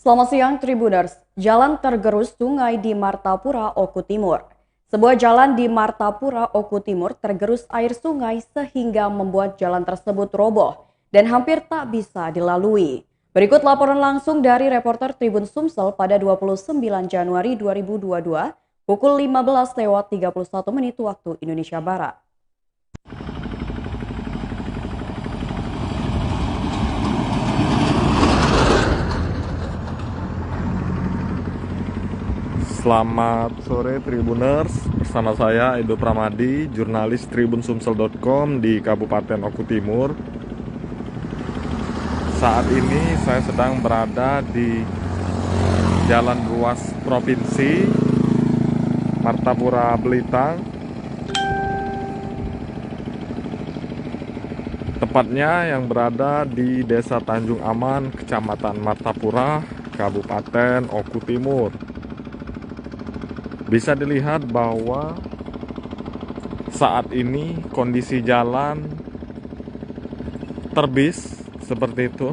Selamat siang Tribuners, jalan tergerus sungai di Martapura, Oku Timur. Sebuah jalan di Martapura, Oku Timur tergerus air sungai sehingga membuat jalan tersebut roboh dan hampir tak bisa dilalui. Berikut laporan langsung dari reporter Tribun Sumsel pada 29 Januari 2022 pukul 15:31 waktu Indonesia Barat. Selamat sore Tribuners, bersama saya Edo Pramadi, jurnalis tribunsumsel.com di Kabupaten Oku Timur. Saat ini saya sedang berada di Jalan Ruas Provinsi Martapura Belitang. Tepatnya yang berada di Desa Tanjung Aman, Kecamatan Martapura, Kabupaten Oku Timur. Bisa dilihat bahwa saat ini kondisi jalan terbis seperti itu.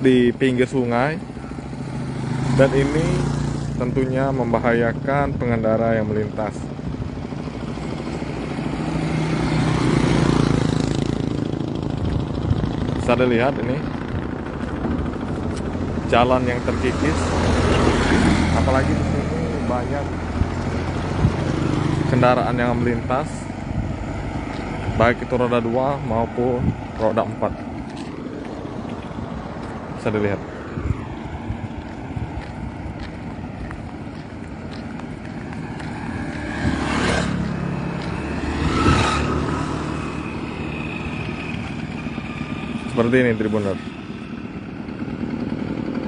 Di pinggir sungai, dan ini tentunya membahayakan pengendara yang melintas. Bisa dilihat ini jalan yang terkikis, apalagi di sini banyak kendaraan yang melintas, baik itu roda 2 maupun roda 4. Bisa dilihat. Seperti ini Tribuners.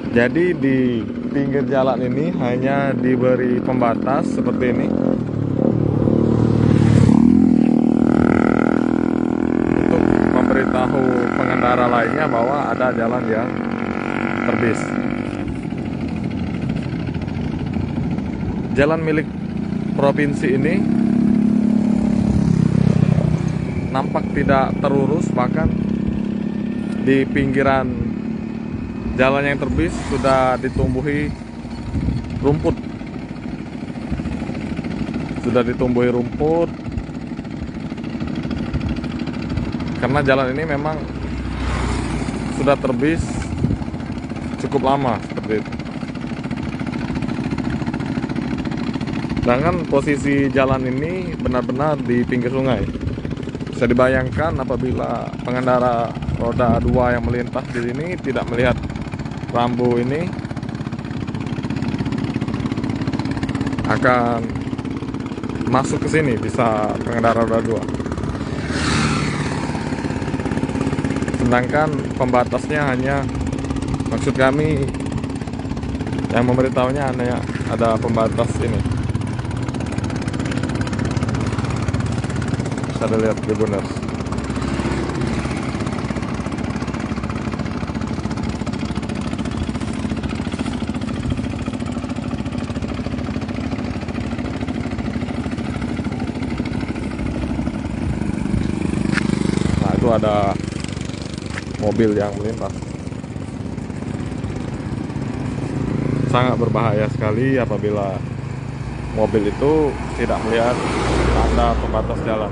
Jadi di pinggir jalan ini hanya diberi pembatas seperti ini untuk memberitahu pengendara lainnya bahwa ada jalan yang terbis. Jalan milik provinsi ini nampak tidak terurus, bahkan di pinggiran jalan yang terbis sudah ditumbuhi rumput. Karena jalan ini memang sudah terbis cukup lama seperti itu. Sedangkan posisi jalan ini benar-benar di pinggir sungai. Bisa dibayangkan apabila pengendara roda 2 yang melintas di sini tidak melihat rambu ini, akan masuk ke sini, bisa pengendara roda 2. Sedangkan pembatasnya hanya, maksud kami yang memberitahunya hanya ada pembatas ini. Bisa dilihat Tribuners. Nah, itu ada mobil yang melintas. Sangat berbahaya sekali apabila mobil itu tidak melihat tanda pembatas jalan.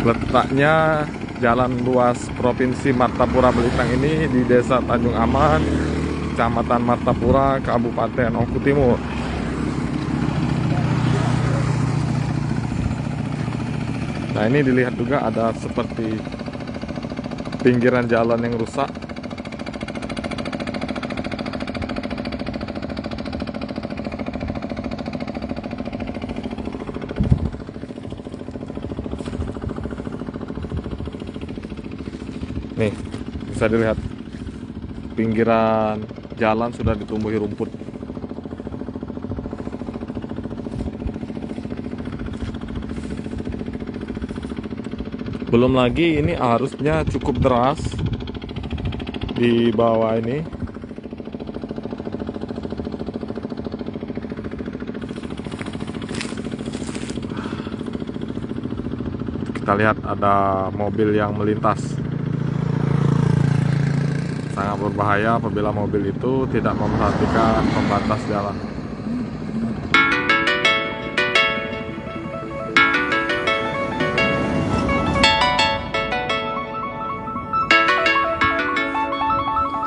Letaknya Jalan Ruas Provinsi Martapura Belitang ini di Desa Tanjung Aman, Kecamatan Martapura, Kabupaten Oku Timur. Nah, ini dilihat juga ada seperti pinggiran jalan yang rusak. Nih, bisa dilihat pinggiran jalan sudah ditumbuhi rumput. Belum lagi ini arusnya cukup deras di bawah ini. Kita lihat ada mobil yang melintas. Sangat berbahaya apabila mobil itu tidak memperhatikan pembatas jalan.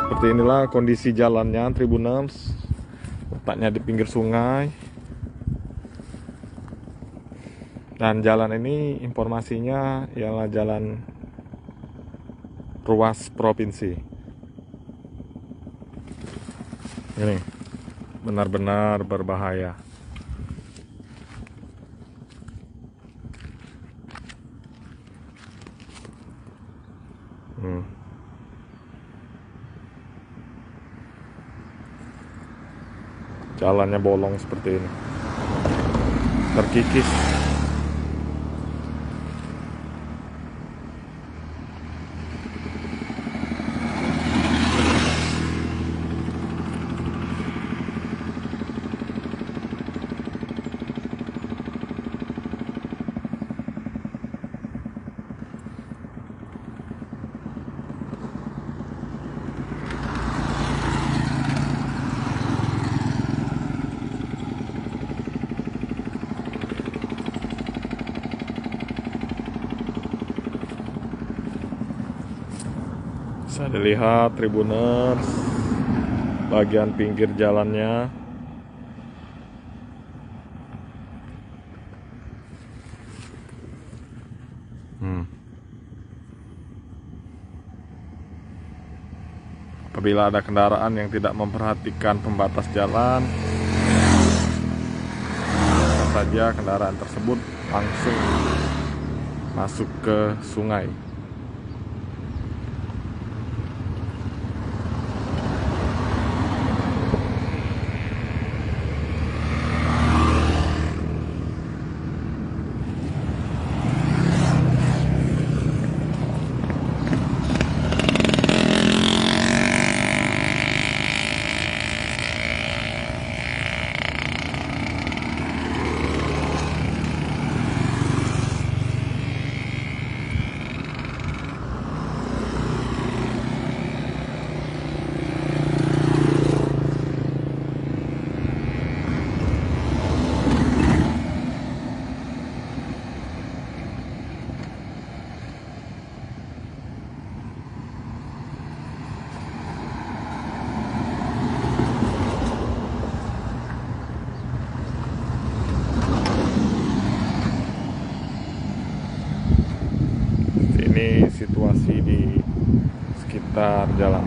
Seperti inilah kondisi jalannya Tribuners, letaknya di pinggir sungai. Dan jalan ini informasinya ialah jalan ruas provinsi. Ini benar-benar berbahaya. Jalannya bolong seperti ini, terkikis. Bisa dilihat Tribuners, bagian pinggir jalannya. Apabila ada kendaraan yang tidak memperhatikan pembatas jalan, bisa saja kendaraan tersebut langsung masuk ke sungai. Ini situasi di sekitar jalan.